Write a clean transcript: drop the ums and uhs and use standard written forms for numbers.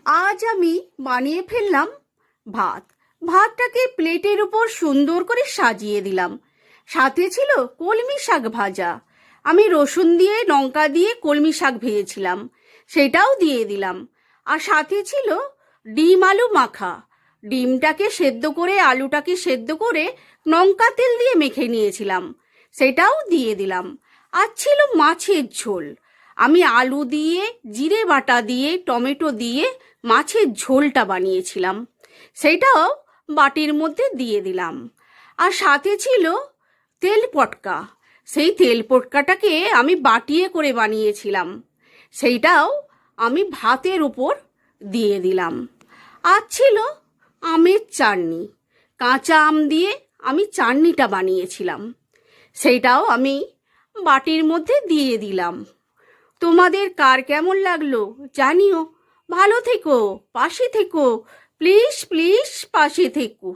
আজ আমি বানিয়ে ফেললাম ভাত। ভাতটাকে প্লেটের উপর সুন্দর করে সাজিয়ে দিলাম। সাথে ছিল কলমি শাক ভাজা। আমি রসুন দিয়ে লঙ্কা দিয়ে কলমি শাক ভেজেছিলাম, সেটাও দিয়ে দিলাম। আর সাথে ছিল ডিম আলু মাখা। ডিমটাকে সেদ্ধ করে আলুটাকে সেদ্ধ করে লঙ্কা তেল দিয়ে মেখে নিয়েছিলাম, সেটাও দিয়ে দিলাম। আর ছিল মাছের ঝোল। আমি আলু দিয়ে জিরে বাটা দিয়ে টমেটো দিয়ে মাছের ঝোলটা বানিয়েছিলাম, সেটাও বাটির মধ্যে দিয়ে দিলাম। আর সাথে ছিল তেল পটকা। সেই তেল পটকাটাকে আমি বাটিয়ে করে বানিয়েছিলাম, সেইটাও আমি ভাতের উপর দিয়ে দিলাম। আর ছিল আমের চাটনি। কাঁচা আম দিয়ে আমি চাটনিটা বানিয়েছিলাম, সেইটাও আমি বাটির মধ্যে দিয়ে দিলাম। তোমাদের কার কেমন লাগলো জানিও। ভালো থেকো, পাশে থেকো, প্লিজ প্লিজ পাশে থেকো।